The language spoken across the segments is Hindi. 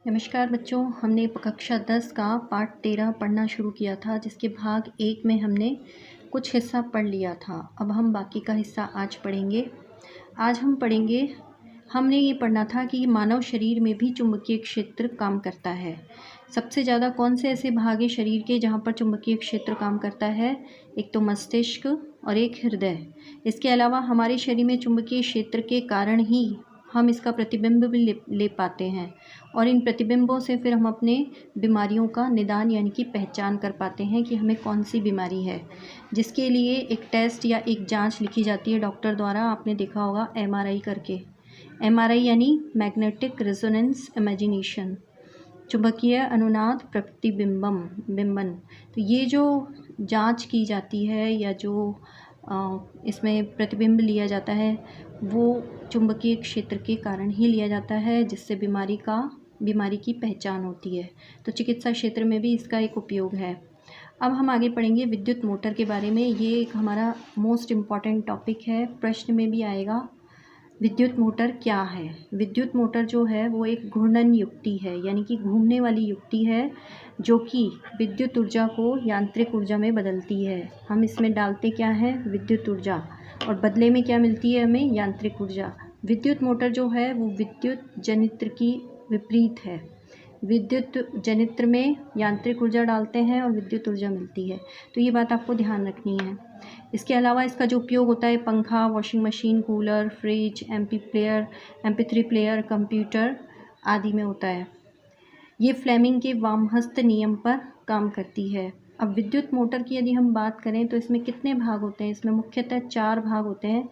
नमस्कार बच्चों, हमने कक्षा 10 का पाठ 13 पढ़ना शुरू किया था, जिसके भाग 1 में हमने कुछ हिस्सा पढ़ लिया था। अब हम बाकी का हिस्सा आज पढ़ेंगे। आज हम पढ़ेंगे, हमने ये पढ़ना था कि मानव शरीर में भी चुंबकीय क्षेत्र काम करता है। सबसे ज़्यादा कौन से ऐसे भाग हैं शरीर के जहाँ पर चुंबकीय क्षेत्र काम करता है? एक तो मस्तिष्क और एक हृदय। इसके अलावा हमारे शरीर में चुंबकीय क्षेत्र के कारण ही हम इसका प्रतिबिंब भी ले पाते हैं, और इन प्रतिबिंबों से फिर हम अपने बीमारियों का निदान यानी कि पहचान कर पाते हैं कि हमें कौन सी बीमारी है, जिसके लिए एक टेस्ट या एक जांच लिखी जाती है डॉक्टर द्वारा। आपने देखा होगा एमआरआई करके। एमआरआई यानी मैग्नेटिक रेजोनेंस इमेजिनेशन, चुंबकीय अनुनाद बिंबन। तो ये जो जांच की जाती है या जो इसमें प्रतिबिंब लिया जाता है, वो चुंबकीय क्षेत्र के कारण ही लिया जाता है, जिससे बीमारी की पहचान होती है। तो चिकित्सा क्षेत्र में भी इसका एक उपयोग है। अब हम आगे पढ़ेंगे विद्युत मोटर के बारे में। ये एक हमारा मोस्ट इम्पॉर्टेंट टॉपिक है, प्रश्न में भी आएगा। विद्युत मोटर क्या है? विद्युत मोटर जो है वो एक घूर्णन युक्ति है, यानी कि घूमने वाली युक्ति है, जो कि विद्युत ऊर्जा को यांत्रिक ऊर्जा में बदलती है। हम इसमें डालते क्या है? विद्युत ऊर्जा, और बदले में क्या मिलती है हमें? यांत्रिक ऊर्जा। विद्युत मोटर जो है वो विद्युत जनित्र की विपरीत है। विद्युत जनित्र में यांत्रिक ऊर्जा डालते हैं और विद्युत ऊर्जा मिलती है। तो ये बात आपको ध्यान रखनी है। इसके अलावा इसका जो उपयोग होता है पंखा, washing machine, cooler, fridge, MP3 player, computer आदि में होता है। ये फ्लेमिंग के वामहस्त नियम पर काम करती है। अब विद्युत मोटर की यदि हम बात करें तो इसमें कितने भाग होते हैं? इसमें मुख्यतः 4 भाग होते हैं।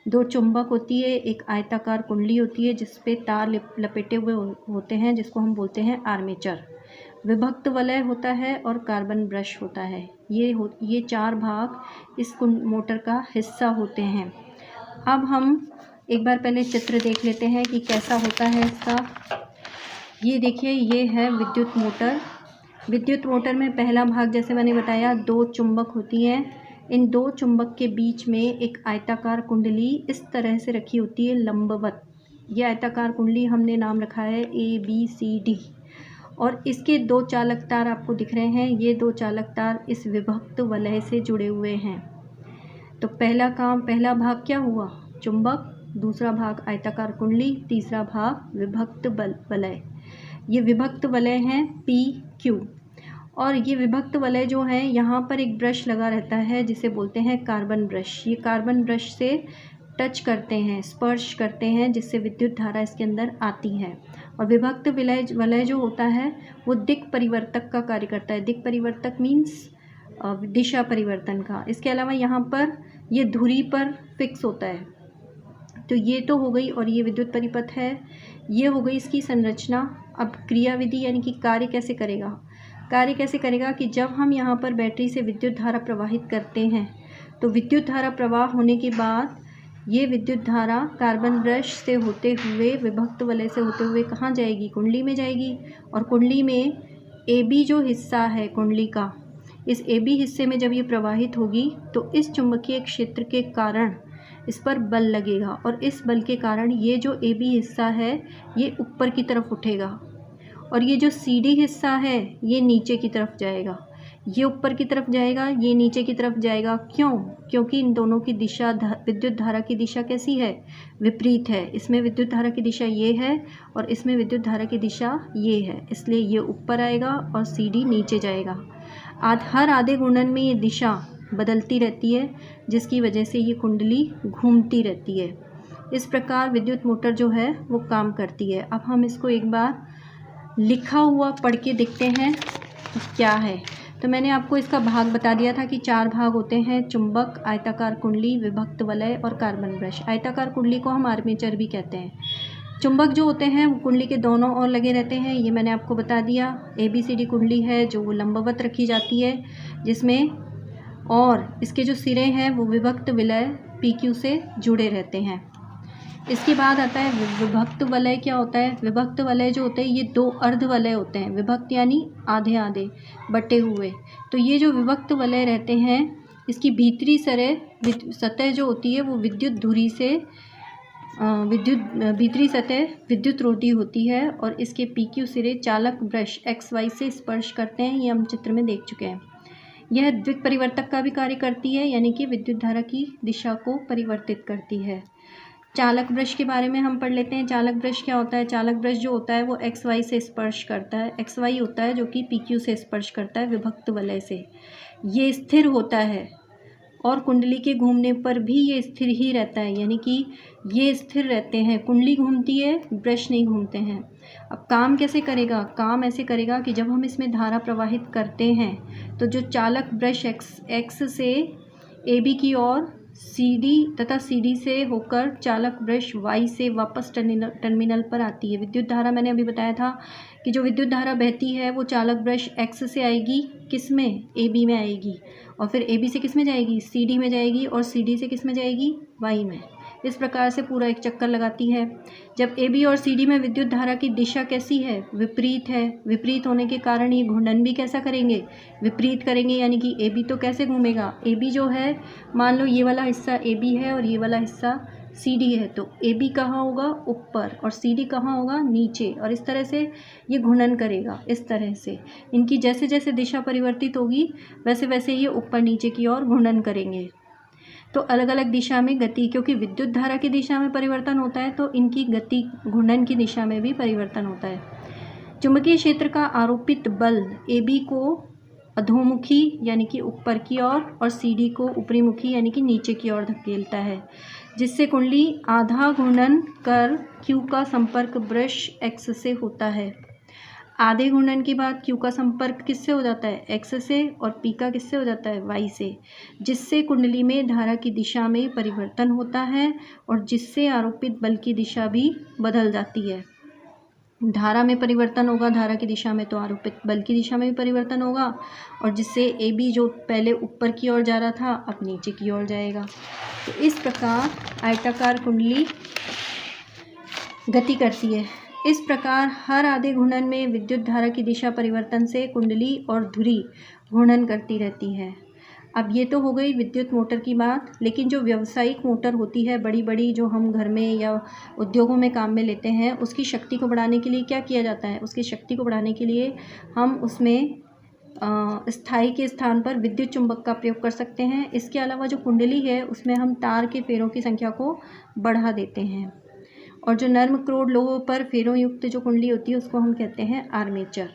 2 चुंबक होती है, एक आयताकार कुंडली होती है जिस पे तार लपेटे हुए होते हैं, जिसको हम बोलते हैं आर्मेचर। विभक्त वलय होता है और कार्बन ब्रश होता है। ये 4 भाग इस मोटर का हिस्सा होते हैं। अब हम एक बार पहले चित्र देख लेते हैं कि कैसा होता है इसका। ये देखिए, ये है विद्युत मोटर। विद्युत मोटर में पहला भाग जैसे मैंने बताया, 2 चुंबक होती हैं। इन 2 चुंबक के बीच में एक आयताकार कुंडली इस तरह से रखी होती है, लंबवत। ये आयताकार कुंडली हमने नाम रखा है ABCD, और इसके 2 चालक तार आपको दिख रहे हैं। ये 2 चालक तार इस विभक्त वलय से जुड़े हुए हैं। तो पहला भाग क्या हुआ? चुंबक, दूसरा भाग आयताकार कुंडली, तीसरा भाग विभक्त वलय। ये विभक्त वलय हैं PQ, और ये विभक्त वलय जो है, यहाँ पर एक ब्रश लगा रहता है जिसे बोलते हैं कार्बन ब्रश। ये कार्बन ब्रश से टच करते हैं, स्पर्श करते हैं, जिससे विद्युत धारा इसके अंदर आती है। और विभक्त वलय जो होता है वो दिक् परिवर्तक का कार्य करता है। दिक् परिवर्तक मीन्स दिशा परिवर्तन का। इसके अलावा यहाँ पर ये धुरी पर फिक्स होता है। तो ये तो हो गई, और ये विद्युत परिपथ है। ये हो गई इसकी संरचना। अब क्रियाविधि यानी कि कार्य कैसे करेगा कि जब हम यहाँ पर बैटरी से विद्युत धारा प्रवाहित करते हैं, तो विद्युत धारा प्रवाह होने के बाद ये विद्युत धारा कार्बन ब्रश से होते हुए, विभक्त वलय से होते हुए कहाँ जाएगी? कुंडली में जाएगी। और कुंडली में AB जो हिस्सा है कुंडली का, इस AB हिस्से में जब ये प्रवाहित होगी तो इस चुंबकीय क्षेत्र के कारण इस पर बल लगेगा, और इस बल के कारण ये जो AB हिस्सा है ये ऊपर की तरफ उठेगा, और ये जो CD हिस्सा है ये नीचे की तरफ जाएगा। ये ऊपर की तरफ जाएगा, ये नीचे की तरफ जाएगा। क्यों? क्योंकि इन दोनों की दिशा, विद्युत धारा की दिशा कैसी है? विपरीत है। इसमें विद्युत धारा की दिशा ये है और इसमें विद्युत धारा की दिशा ये है, इसलिए ये ऊपर आएगा और CD नीचे जाएगा। हर आधे घूर्णन में ये दिशा बदलती रहती है, जिसकी वजह से ये कुंडली घूमती रहती है। इस प्रकार विद्युत मोटर जो है वो काम करती है। अब हम इसको एक बार लिखा हुआ पढ़ के देखते हैं क्या है। तो मैंने आपको इसका भाग बता दिया था कि 4 भाग होते हैं: चुंबक, आयताकार कुंडली, विभक्त वलय और कार्बन ब्रश। आयताकार कुंडली को हम आर्मेचर भी कहते हैं। चुंबक जो होते हैं वो कुंडली के दोनों ओर लगे रहते हैं, ये मैंने आपको बता दिया। ABCD कुंडली है जो वो लंबवत रखी जाती है, जिसमें, और इसके जो सिरे हैं वो विभक्त वलय PQ से जुड़े रहते हैं। इसके बाद आता है विभक्त वलय। क्या होता है? विभक्त वलय जो होते हैं ये 2 अर्ध वलय होते हैं। विभक्त यानी आधे आधे बटे हुए। तो ये जो विभक्त वलय रहते हैं, इसकी भीतरी सतह जो होती है वो विद्युत धुरी से भीतरी सतह विद्युत रोधी होती है और इसके PQ सिरे चालक ब्रश XY से स्पर्श करते हैं, ये हम चित्र में देख चुके हैं। यह द्विक परिवर्तक का भी कार्य करती है, यानी कि विद्युत धारा की दिशा को परिवर्तित करती है। चालक ब्रश के बारे में हम पढ़ लेते हैं। चालक ब्रश क्या होता है? चालक ब्रश जो होता है वो XY से स्पर्श करता है। XY होता है जो कि PQ से स्पर्श करता है विभक्त वलय से। ये स्थिर होता है और कुंडली के घूमने पर भी ये स्थिर ही रहता है, यानी कि ये स्थिर रहते हैं। कुंडली घूमती है, ब्रश नहीं घूमते हैं। अब काम कैसे करेगा? काम ऐसे करेगा कि जब हम इसमें धारा प्रवाहित करते हैं तो जो चालक ब्रश X से AB की ओर CD तथा CD से होकर चालक ब्रश Y से वापस टर्मिनल पर आती है। विद्युत धारा मैंने अभी बताया था कि जो विद्युत धारा बहती है वो चालक ब्रश X से आएगी, किस में? AB में आएगी, और फिर AB से किस में जाएगी? CD में जाएगी, और CD से किस में जाएगी? Y में। इस प्रकार से पूरा एक चक्कर लगाती है। जब AB और CD में विद्युत धारा की दिशा कैसी है? विपरीत है। विपरीत होने के कारण ये घूर्णन भी कैसा करेंगे? विपरीत करेंगे, यानी कि AB तो कैसे घूमेगा? AB जो है, मान लो ये वाला हिस्सा AB है और ये वाला हिस्सा CD है, तो AB कहाँ होगा? ऊपर, और CD कहाँ होगा? नीचे। और इस तरह से ये घूर्णन करेगा। इस तरह से इनकी जैसे जैसे दिशा परिवर्तित होगी वैसे वैसे ये ऊपर नीचे की ओर घूर्णन करेंगे। तो अलग अलग दिशा में गति, क्योंकि विद्युत धारा की दिशा में परिवर्तन होता है तो इनकी गति घूर्णन की दिशा में भी परिवर्तन होता है। चुंबकीय क्षेत्र का आरोपित बल AB को अधोमुखी यानी कि ऊपर की ओर और CD को ऊपरीमुखी यानी कि नीचे की ओर धकेलता है, जिससे कुंडली आधा घूर्णन कर Q का संपर्क ब्रश X से होता है। आधे घूर्णन के बाद Q का संपर्क किससे हो जाता है? X से, और P का किससे हो जाता है? Y से, जिससे कुंडली में धारा की दिशा में परिवर्तन होता है और जिससे आरोपित बल की दिशा भी बदल जाती है। धारा में परिवर्तन होगा, धारा की दिशा में, तो आरोपित बल की दिशा में भी परिवर्तन होगा, और जिससे AB जो पहले ऊपर की ओर जा रहा था अब नीचे की ओर जाएगा। तो इस प्रकार आयताकार कुंडली गति करती है। इस प्रकार हर आधे घूर्णन में विद्युत धारा की दिशा परिवर्तन से कुंडली और धुरी घूर्णन करती रहती है। अब ये तो हो गई विद्युत मोटर की बात, लेकिन जो व्यावसायिक मोटर होती है, बड़ी बड़ी जो हम घर में या उद्योगों में काम में लेते हैं, उसकी शक्ति को बढ़ाने के लिए क्या किया जाता है? उसकी शक्ति को बढ़ाने के लिए हम उसमें स्थायी के स्थान पर विद्युत चुंबक का प्रयोग कर सकते हैं। इसके अलावा जो कुंडली है उसमें हम तार के फेरों की संख्या को बढ़ा देते हैं, और जो नर्म क्रोड लोहों पर फेरों युक्त जो कुंडली होती है उसको हम कहते हैं आर्मेचर।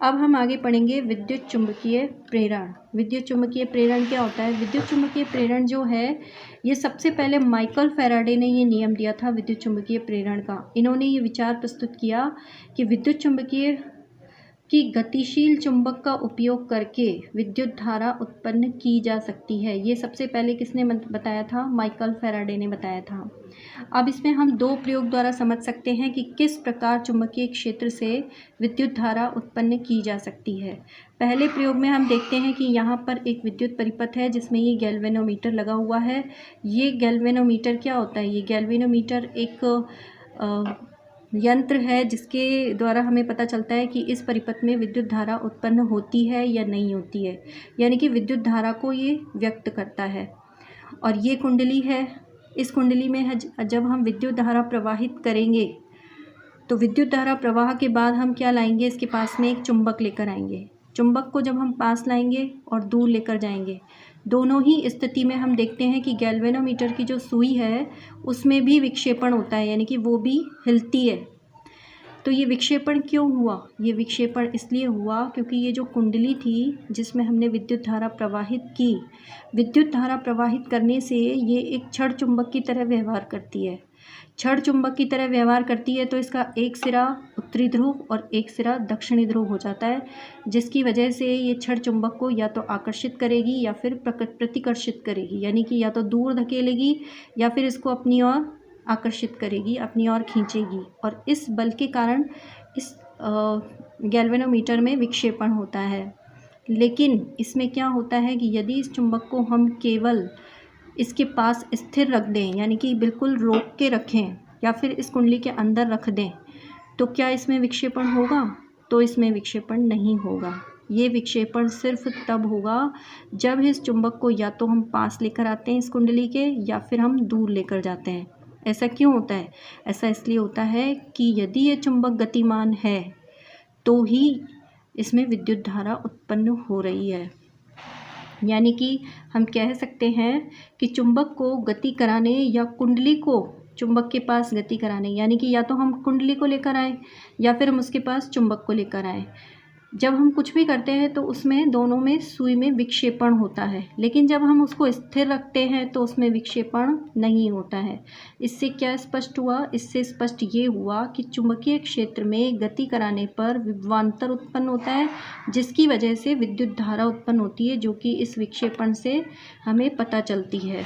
अब हम आगे पढ़ेंगे विद्युत चुंबकीय प्रेरण। विद्युत चुंबकीय प्रेरण क्या होता है? विद्युत चुंबकीय प्रेरण जो है, ये सबसे पहले माइकल फैराडे ने ये नियम दिया था विद्युत चुंबकीय प्रेरण का। इन्होंने ये विचार प्रस्तुत किया कि विद्युत चुंबकीय कि गतिशील चुंबक का उपयोग करके विद्युत धारा उत्पन्न की जा सकती है। ये सबसे पहले किसने बताया था? माइकल फैराडे ने बताया था। अब इसमें हम दो प्रयोग द्वारा समझ सकते हैं कि किस प्रकार चुंबकीय क्षेत्र से विद्युत धारा उत्पन्न की जा सकती है। पहले प्रयोग में हम देखते हैं कि यहाँ पर एक विद्युत परिपथ है जिसमें ये गैल्वेनोमीटर लगा हुआ है। ये गैल्वेनोमीटर क्या होता है? ये गैल्वेनोमीटर एक यंत्र है जिसके द्वारा हमें पता चलता है कि इस परिपथ में विद्युत धारा उत्पन्न होती है या नहीं होती है, यानी कि विद्युत धारा को ये व्यक्त करता है। और ये कुंडली है। इस कुंडली में जब हम विद्युत धारा प्रवाहित करेंगे तो विद्युत धारा प्रवाह के बाद हम क्या लाएंगे? इसके पास में एक चुंबक लेकर आएंगे। चुंबक को जब हम पास लाएंगे और दूर लेकर जाएंगे, दोनों ही स्थिति में हम देखते हैं कि गैल्वेनोमीटर की जो सुई है उसमें भी विक्षेपण होता है, यानी कि वो भी हिलती है। तो ये विक्षेपण क्यों हुआ? ये विक्षेपण इसलिए हुआ क्योंकि ये जो कुंडली थी जिसमें हमने विद्युत धारा प्रवाहित की, विद्युत धारा प्रवाहित करने से ये एक छड़ चुंबक की तरह व्यवहार करती है। छड़ चुंबक की तरह व्यवहार करती है तो इसका एक सिरा उत्तरी ध्रुव और एक सिरा दक्षिणी ध्रुव हो जाता है, जिसकी वजह से ये छड़ चुंबक को या तो आकर्षित करेगी या फिर प्रतिकर्षित करेगी, यानी कि या तो दूर धकेलेगी या फिर इसको अपनी ओर आकर्षित करेगी, अपनी ओर खींचेगी। और इस बल के कारण इस गैल्वेनोमीटर में विक्षेपण होता है। लेकिन इसमें क्या होता है कि यदि इस चुंबक को हम केवल इसके पास स्थिर रख दें, यानी कि बिल्कुल रोक के रखें या फिर इस कुंडली के अंदर रख दें, तो क्या इसमें विक्षेपण होगा? तो इसमें विक्षेपण नहीं होगा। ये विक्षेपण सिर्फ तब होगा जब इस चुंबक को या तो हम पास लेकर आते हैं इस कुंडली के, या फिर हम दूर लेकर जाते हैं। ऐसा क्यों होता है? ऐसा इसलिए होता है कि यदि ये चुंबक गतिमान है तो ही इसमें विद्युत धारा उत्पन्न हो रही है। यानी कि हम कह सकते हैं कि चुंबक को गति कराने या कुंडली को चुंबक के पास गति कराने, यानी कि या तो हम कुंडली को लेकर आए या फिर हम उसके पास चुंबक को लेकर आए। जब हम कुछ भी करते हैं तो उसमें दोनों में सुई में विक्षेपण होता है, लेकिन जब हम उसको स्थिर रखते हैं तो उसमें विक्षेपण नहीं होता है। इससे क्या स्पष्ट हुआ? इससे स्पष्ट ये हुआ कि चुंबकीय क्षेत्र में गति कराने पर विभवांतर उत्पन्न होता है, जिसकी वजह से विद्युत धारा उत्पन्न होती है, जो कि इस विक्षेपण से हमें पता चलती है।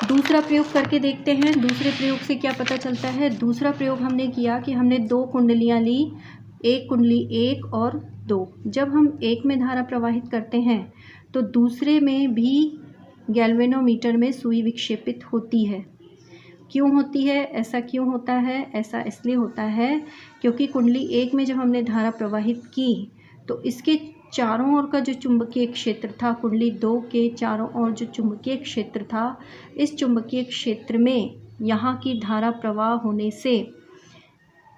दूसरा प्रयोग करके देखते हैं। दूसरे प्रयोग से क्या पता चलता है? दूसरा प्रयोग हमने किया कि हमने 2 कुंडलियाँ ली, एक कुंडली 1 और 2। जब हम एक में धारा प्रवाहित करते हैं तो दूसरे में भी गैल्वेनोमीटर में सुई विक्षेपित होती है। क्यों होती है? ऐसा क्यों होता है? ऐसा इसलिए होता है क्योंकि कुंडली 1 में जब हमने धारा प्रवाहित की तो इसके चारों ओर का जो चुंबकीय क्षेत्र था, कुंडली 2 के चारों ओर जो चुंबकीय क्षेत्र था, इस चुंबकीय क्षेत्र में यहाँ की धारा प्रवाह होने से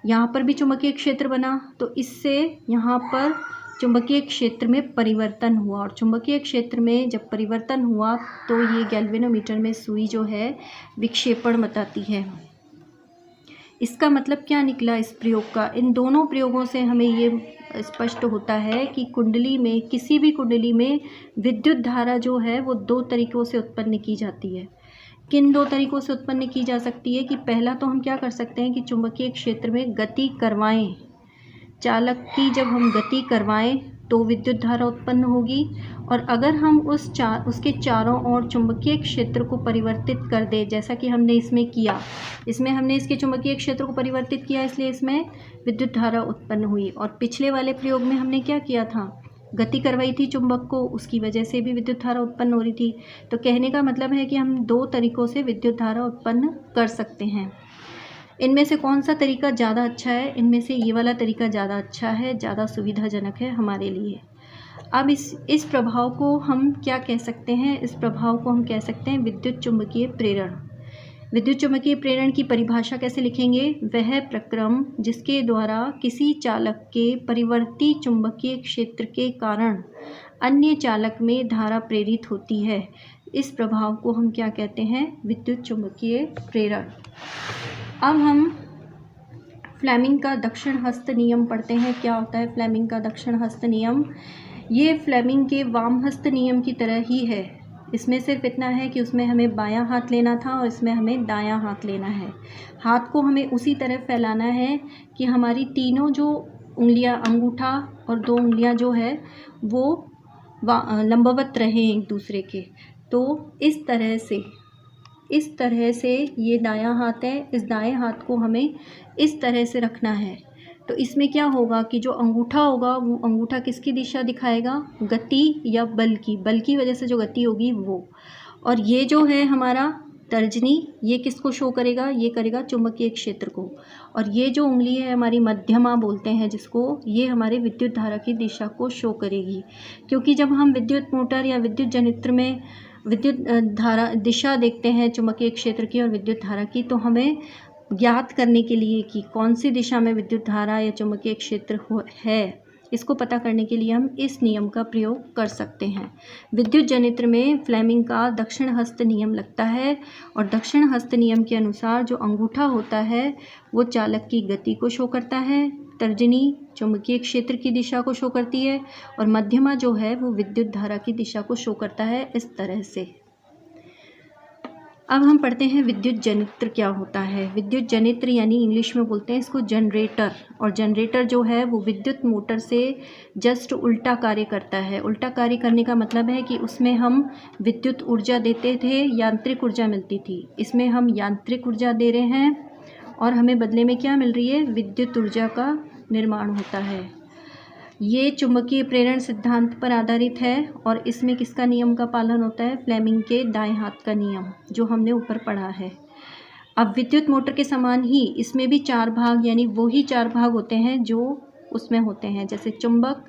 यहाँ पर भी चुंबकीय क्षेत्र बना, तो इससे यहाँ पर चुंबकीय क्षेत्र में परिवर्तन हुआ, और चुंबकीय क्षेत्र में जब परिवर्तन हुआ तो ये गैल्वेनोमीटर में सुई जो है विक्षेपण बताती है। इसका मतलब क्या निकला इस प्रयोग का? इन दोनों प्रयोगों से हमें ये स्पष्ट होता है कि कुंडली में, किसी भी कुंडली में विद्युत धारा जो है वो 2 तरीक़ों से उत्पन्न की जाती है। किन 2 तरीक़ों से उत्पन्न की जा सकती है? कि पहला तो हम क्या कर सकते हैं कि चुंबकीय क्षेत्र में गति करवाएं, चालक की जब हम गति करवाएं तो विद्युत धारा उत्पन्न होगी, और अगर हम उसके चारों ओर चुंबकीय क्षेत्र को परिवर्तित कर दें, जैसा कि हमने इसमें किया, इसमें हमने इसके चुंबकीय क्षेत्र को परिवर्तित किया, इसलिए इसमें विद्युत धारा उत्पन्न हुई। और पिछले वाले प्रयोग में हमने क्या किया था? गति करवाई थी चुंबक को, उसकी वजह से भी विद्युत धारा उत्पन्न हो रही थी। तो कहने का मतलब है कि हम 2 तरीक़ों से विद्युत धारा उत्पन्न कर सकते हैं। इनमें से कौन सा तरीका ज़्यादा अच्छा है? इनमें से ये वाला तरीका ज़्यादा अच्छा है, ज़्यादा सुविधाजनक है हमारे लिए। अब इस प्रभाव को हम क्या कह सकते हैं? इस प्रभाव को हम कह सकते हैं विद्युत चुंबकीय प्रेरण। विद्युत चुंबकीय प्रेरण की परिभाषा कैसे लिखेंगे? वह प्रक्रम जिसके द्वारा किसी चालक के परिवर्ती चुंबकीय क्षेत्र के कारण अन्य चालक में धारा प्रेरित होती है, इस प्रभाव को हम क्या कहते हैं? विद्युत चुंबकीय प्रेरण। अब हम फ्लेमिंग का दक्षिण हस्त नियम पढ़ते हैं। क्या होता है फ्लेमिंग का दक्षिण हस्त नियम? ये फ्लेमिंग के वाम हस्त नियम की तरह ही है। इसमें सिर्फ इतना है कि उसमें हमें बायां हाथ लेना था और इसमें हमें दायां हाथ लेना है। हाथ को हमें उसी तरह फैलाना है कि हमारी तीनों जो उंगलियां, अंगूठा और 2 उंगलियां जो है वो लंबवत रहें एक दूसरे के। तो इस तरह से ये दायां हाथ है, इस दाएं हाथ को हमें इस तरह से रखना है। तो इसमें क्या होगा कि जो अंगूठा होगा वो अंगूठा किसकी दिशा दिखाएगा? गति या बल की वजह से जो गति होगी वो। और ये जो है हमारा तर्जनी, ये किसको शो करेगा? ये करेगा चुंबकीय क्षेत्र को। और ये जो उंगली है हमारी मध्यमा बोलते हैं जिसको, ये हमारे विद्युत धारा की दिशा को शो करेगी। क्योंकि जब हम विद्युत मोटर या विद्युत जनित्र में विद्युत धारा दिशा देखते हैं चुंबकीय क्षेत्र की और विद्युत धारा की, तो हमें ज्ञात करने के लिए कि कौन सी दिशा में विद्युत धारा या चुंबकीय क्षेत्र है, इसको पता करने के लिए हम इस नियम का प्रयोग कर सकते हैं। विद्युत जनित्र में फ्लेमिंग का दक्षिण हस्त नियम लगता है, और दक्षिण हस्त नियम के अनुसार जो अंगूठा होता है वो चालक की गति को शो करता है, तर्जनी चुंबकीय क्षेत्र की दिशा को शो करती है, और मध्यमा जो है वो विद्युत धारा की दिशा को शो करता है, इस तरह से। अब हम पढ़ते हैं विद्युत जनित्र क्या होता है। विद्युत जनित्र यानी इंग्लिश में बोलते हैं इसको जनरेटर, और जनरेटर जो है वो विद्युत मोटर से जस्ट उल्टा कार्य करता है। उल्टा कार्य करने का मतलब है कि उसमें हम विद्युत ऊर्जा देते थे, यांत्रिक ऊर्जा मिलती थी। इसमें हम यांत्रिक ऊर्जा दे रहे हैं और हमें बदले में क्या मिल रही है? विद्युत ऊर्जा का निर्माण होता है। ये चुंबकीय प्रेरण सिद्धांत पर आधारित है, और इसमें किसका नियम का पालन होता है? फ्लेमिंग के दाएं हाथ का नियम, जो हमने ऊपर पढ़ा है। अब विद्युत मोटर के समान ही इसमें भी 4 भाग, यानी वो ही 4 भाग होते हैं जो उसमें होते हैं, जैसे चुंबक,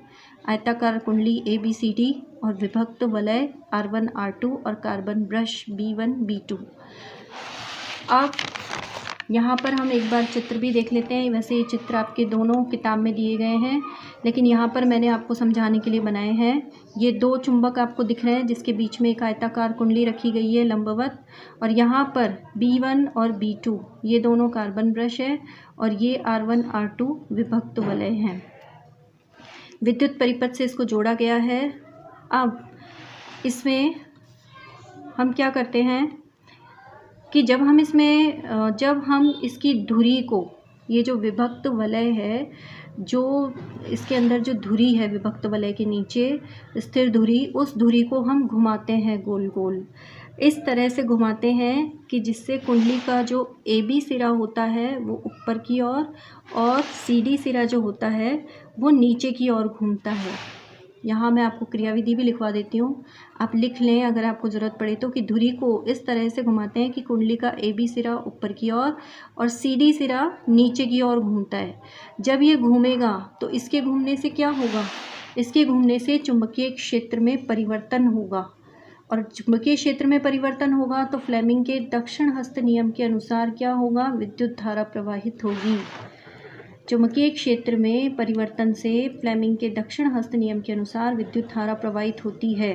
आयताकार कुंडली ABCD और विभक्त वलय R1 R2 और कार्बन ब्रश B1 B2। अब यहाँ पर हम एक बार चित्र भी देख लेते हैं। वैसे ये चित्र आपके दोनों किताब में दिए गए हैं, लेकिन यहाँ पर मैंने आपको समझाने के लिए बनाए हैं। ये दो चुंबक आपको दिख रहे हैं जिसके बीच में एक आयताकार कुंडली रखी गई है लंबवत, और यहाँ पर B1 और B2 ये दोनों कार्बन ब्रश है, और ये R1 R2 विभक्त वलय हैं। विद्युत परिपथ से इसको जोड़ा गया है। अब इसमें हम क्या करते हैं कि जब हम इसकी धुरी को, ये जो विभक्त वलय है, जो इसके अंदर जो धुरी है विभक्त वलय के नीचे स्थिर धुरी, उस धुरी को हम घुमाते हैं गोल गोल। इस तरह से घुमाते हैं कि जिससे कुंडली का जो AB सिरा होता है वो ऊपर की ओर और CD सिरा जो होता है वो नीचे की ओर घूमता है। यहाँ मैं आपको क्रियाविधि भी लिखवा देती हूँ, आप लिख लें अगर आपको ज़रूरत पड़े तो, कि धुरी को इस तरह से घुमाते हैं कि कुंडली का AB सिरा ऊपर की ओर और CD सिरा नीचे की ओर घूमता है। जब ये घूमेगा तो इसके घूमने से क्या होगा, इसके घूमने से चुंबकीय क्षेत्र में परिवर्तन होगा, और चुंबकीय क्षेत्र में परिवर्तन होगा तो फ्लेमिंग के दक्षिण हस्त नियम के अनुसार क्या होगा, विद्युत धारा प्रवाहित होगी। चुंबकीय क्षेत्र में परिवर्तन से फ्लेमिंग के दक्षिण हस्त नियम के अनुसार विद्युत धारा प्रवाहित होती है।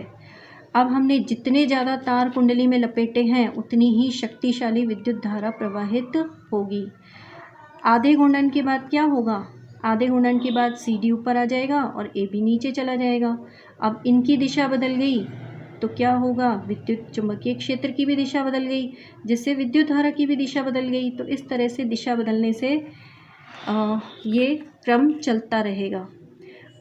अब हमने जितने ज़्यादा तार कुंडली में लपेटे हैं उतनी ही शक्तिशाली विद्युत धारा प्रवाहित होगी। आधे घूर्णन के बाद क्या होगा, आधे घूर्णन के बाद CD ऊपर आ जाएगा और AB नीचे चला जाएगा। अब इनकी दिशा बदल गई तो क्या होगा, विद्युत चुंबकीय क्षेत्र की भी दिशा बदल गई, जिससे विद्युत धारा की भी दिशा बदल गई। तो इस तरह से दिशा बदलने से ये क्रम चलता रहेगा।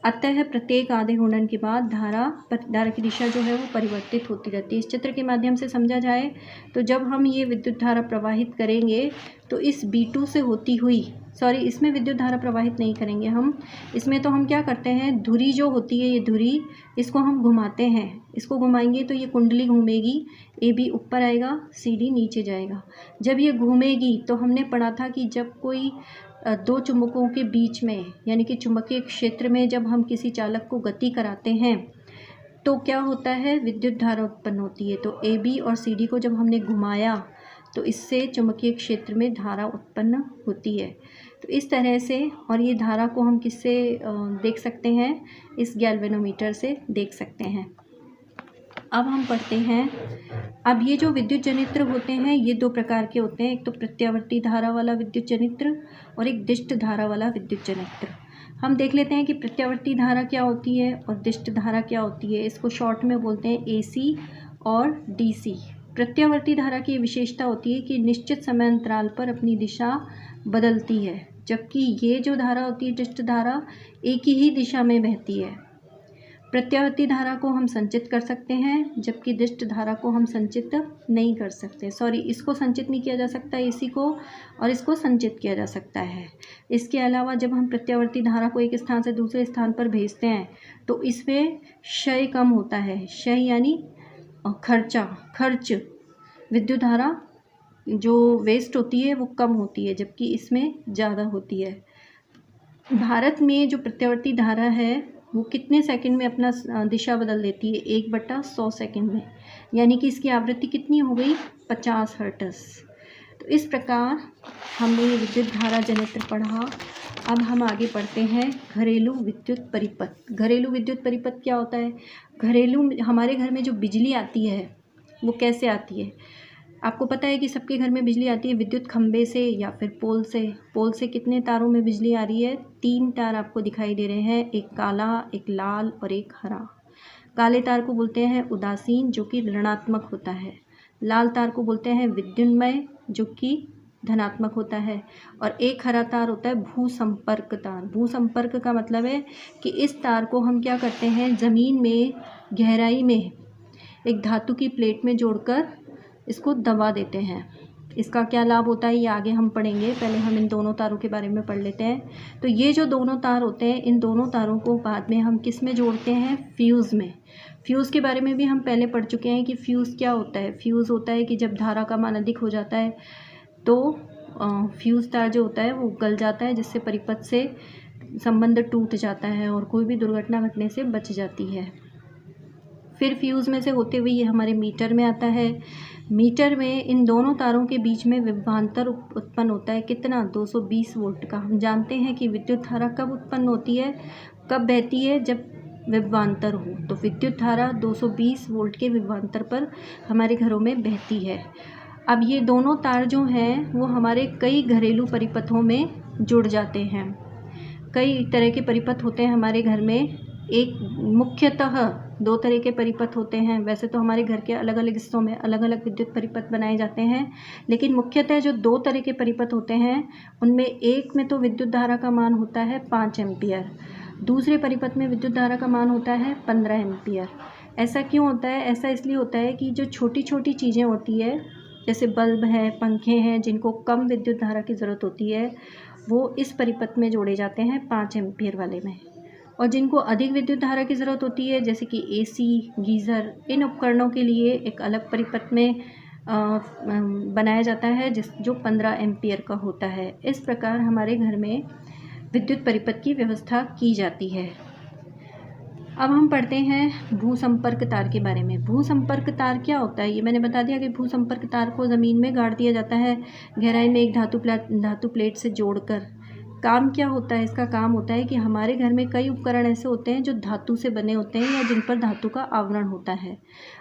अतः प्रत्येक आधे घूर्णन के बाद धारा की दिशा जो है वो परिवर्तित होती रहती है। इस चित्र के माध्यम से समझा जाए तो जब हम ये विद्युत धारा प्रवाहित करेंगे तो इस B2 से होती हुई, इसमें विद्युत धारा प्रवाहित नहीं करेंगे हम, इसमें तो हम क्या करते हैं, धुरी जो होती है, ये धुरी, इसको हम घुमाते हैं। इसको घुमाएंगे तो ये कुंडली घूमेगी, AB ऊपर आएगा, CD नीचे जाएगा। जब ये घूमेगी तो हमने पढ़ा था कि जब कोई दो चुंबकों के बीच में, यानी कि चुंबकीय क्षेत्र में जब हम किसी चालक को गति कराते हैं तो क्या होता है, विद्युत धारा उत्पन्न होती है। तो AB और CD को जब हमने घुमाया तो इससे चुंबकीय क्षेत्र में धारा उत्पन्न होती है। तो इस तरह से, और ये धारा को हम किससे देख सकते हैं, इस गैल्वेनोमीटर से देख सकते हैं। अब हम पढ़ते हैं, अब ये जो विद्युत जनित्र होते हैं ये दो प्रकार के होते हैं, एक तो प्रत्यावर्ती धारा वाला विद्युत जनित्र और एक दिष्ट धारा वाला विद्युत जनित्र। हम देख लेते हैं कि प्रत्यावर्ती धारा क्या होती है और दिष्ट धारा क्या होती है। इसको शॉर्ट में बोलते हैं AC और DC। प्रत्यावर्ती धारा की विशेषता होती है कि निश्चित समय अंतराल पर अपनी दिशा बदलती है, जबकि ये जो धारा होती है दिष्ट धारा, एक ही दिशा में बहती है। प्रत्यावर्ती धारा को हम संचित कर सकते हैं, जबकि दिष्ट धारा को हम संचित नहीं कर सकते। इसको संचित नहीं किया जा सकता AC को, और इसको संचित किया जा सकता है। इसके अलावा जब हम प्रत्यावर्ती धारा को एक स्थान से दूसरे स्थान पर भेजते हैं तो इसमें क्षय कम होता है। क्षय यानी खर्च, विद्युत धारा जो वेस्ट होती है वो कम होती है, जबकि इसमें ज़्यादा होती है। भारत में जो प्रत्यावर्ती धारा है वो कितने सेकंड में अपना दिशा बदल देती है, 1/100 सेकंड में, यानी कि इसकी आवृत्ति कितनी हो गई, 50 हर्ट्ज। तो इस प्रकार हमने ये विद्युत धारा जनित्र पढ़ा। अब हम आगे पढ़ते हैं घरेलू विद्युत परिपथ। घरेलू विद्युत परिपथ क्या होता है, हमारे घर में जो बिजली आती है वो कैसे आती है। आपको पता है कि सबके घर में बिजली आती है विद्युत खंभे से या फिर पोल से। पोल से कितने तारों में बिजली आ रही है, 3 तार आपको दिखाई दे रहे हैं, एक काला, एक लाल और एक हरा। काले तार को बोलते हैं उदासीन, जो कि ऋणात्मक होता है। लाल तार को बोलते हैं विद्युन्मय, जो कि धनात्मक होता है। और एक हरा तार होता है भूसंपर्क तार। भूसंपर्क का मतलब है कि इस तार को हम क्या करते हैं, ज़मीन में गहराई में एक धातु की प्लेट में जोड़कर इसको दबा देते हैं। इसका क्या लाभ होता है ये आगे हम पढ़ेंगे, पहले हम इन दोनों तारों के बारे में पढ़ लेते हैं। तो ये जो दोनों तार होते हैं, इन दोनों तारों को बाद में हम किस में जोड़ते हैं, फ्यूज़ में। फ्यूज़ के बारे में भी हम पहले पढ़ चुके हैं कि फ्यूज़ क्या होता है। फ्यूज़ होता है कि जब धारा का मान अधिक हो जाता है तो फ्यूज़ तार जो होता है वो गल जाता है, जिससे परिपथ से संबंध टूट जाता है और कोई भी दुर्घटना घटने से बच जाती है। फिर फ्यूज़ में से होते हुए ये हमारे मीटर में आता है। मीटर में इन दोनों तारों के बीच में विभवांतर उत्पन्न होता है कितना, 220 वोल्ट का। हम जानते हैं कि विद्युत धारा कब उत्पन्न होती है, कब बहती है, जब विभवांतर हो। तो विद्युत धारा 220 वोल्ट के विभवांतर पर हमारे घरों में बहती है। अब ये दोनों तार जो हैं वो हमारे कई घरेलू परिपथों में जुड़ जाते हैं। कई तरह के परिपथ होते हैं हमारे घर में। एक मुख्यतः 2 तरह के परिपथ होते हैं। वैसे तो हमारे घर के अलग अलग हिस्सों में अलग अलग विद्युत परिपथ बनाए जाते हैं, लेकिन मुख्यतः जो 2 तरह के परिपथ होते हैं उनमें एक में तो विद्युत धारा का मान होता है 5 एम्पियर, दूसरे परिपथ में विद्युत धारा का मान होता है 15 एम्पियर। ऐसा क्यों होता है? ऐसा इसलिए होता है कि जो छोटी छोटी चीज़ें होती है, जैसे बल्ब है, पंखे हैं, जिनको कम विद्युत धारा की ज़रूरत होती है, वो इस परिपथ में जोड़े जाते हैं 5 एम्पियर वाले में। और जिनको अधिक विद्युत धारा की ज़रूरत होती है, जैसे कि एसी, गीज़र, इन उपकरणों के लिए एक अलग परिपथ में बनाया जाता है जो 15 एम्पियर का होता है। इस प्रकार हमारे घर में विद्युत परिपथ की व्यवस्था की जाती है। अब हम पढ़ते हैं भूसंपर्क तार के बारे में। भूसंपर्क तार क्या होता है? ये मैंने बता दिया कि भूसंपर्क तार को ज़मीन में गाड़ दिया जाता है गहराई में एक धातु प्लेट से जोड़कर। काम क्या होता है? इसका काम होता है कि हमारे घर में कई उपकरण ऐसे होते हैं जो धातु से बने होते हैं या जिन पर धातु का आवरण होता है।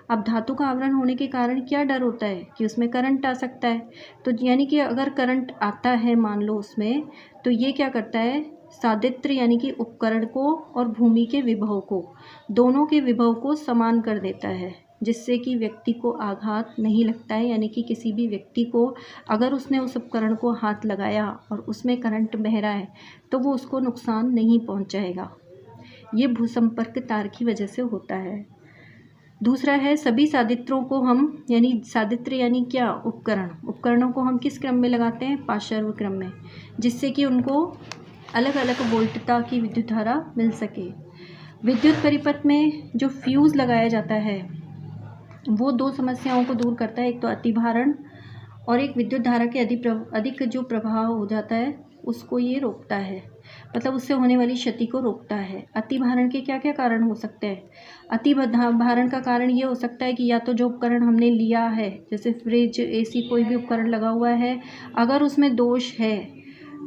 अब धातु का आवरण होने के कारण क्या डर होता है कि उसमें करंट आ सकता है। तो यानी कि अगर करंट आता है मान लो उसमें, तो ये क्या करता है, सादित्र यानी कि उपकरण को और भूमि के विभव को, दोनों के विभव को समान कर देता है, जिससे कि व्यक्ति को आघात नहीं लगता है। यानी कि किसी भी व्यक्ति को अगर उसने उस उपकरण को हाथ लगाया और उसमें करंट बह रहा है तो वो उसको नुकसान नहीं पहुंचाएगा। ये भूसंपर्क तार की वजह से होता है। दूसरा है सभी सादित्रों को हम, यानी सादित्र यानी क्या, उपकरणों को हम किस क्रम में लगाते हैं? पार्श्व क्रम में, जिससे कि उनको अलग अलग वोल्टता की विद्युत धारा मिल सके। विद्युत परिपथ में जो फ्यूज़ लगाया जाता है वो 2 समस्याओं को दूर करता है। एक तो अतिभारण और एक विद्युत धारा के अधिक जो प्रभाव हो जाता है उसको ये रोकता है, मतलब उससे होने वाली क्षति को रोकता है। अतिभारण के क्या क्या कारण हो सकते हैं? अतिभारण का कारण ये हो सकता है कि या तो जो उपकरण हमने लिया है, जैसे फ्रिज, एसी, कोई भी उपकरण लगा हुआ है, अगर उसमें दोष है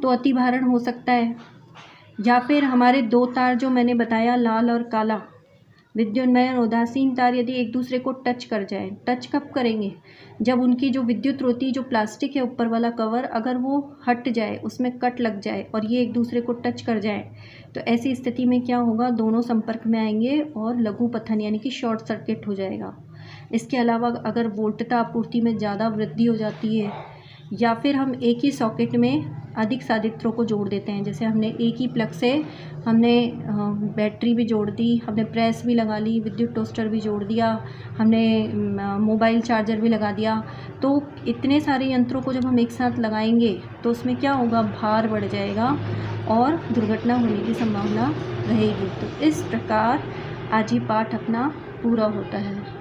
तो अतिभारण हो सकता है। या फिर हमारे 2 तार जो मैंने बताया, लाल और काला, विद्युन्मय और उदासीन तार, यदि एक दूसरे को टच कर जाए। टच कब करेंगे? जब उनकी जो विद्युत रोधी, जो प्लास्टिक है ऊपर वाला कवर, अगर वो हट जाए, उसमें कट लग जाए और ये एक दूसरे को टच कर जाए, तो ऐसी स्थिति में क्या होगा, दोनों संपर्क में आएंगे और लघु पतन यानी कि शॉर्ट सर्किट हो जाएगा। इसके अलावा अगर वोल्टता आपूर्ति में ज़्यादा वृद्धि हो जाती है, या फिर हम एक ही सॉकेट में अधिक सादित्रों को जोड़ देते हैं, जैसे हमने एक ही प्लग से हमने बैटरी भी जोड़ दी, हमने प्रेस भी लगा ली, विद्युत टोस्टर भी जोड़ दिया, हमने मोबाइल चार्जर भी लगा दिया, तो इतने सारे यंत्रों को जब हम एक साथ लगाएंगे तो उसमें क्या होगा, भार बढ़ जाएगा और दुर्घटना होने की संभावना रहेगी। तो इस प्रकार आज ही पाठ अपना पूरा होता है।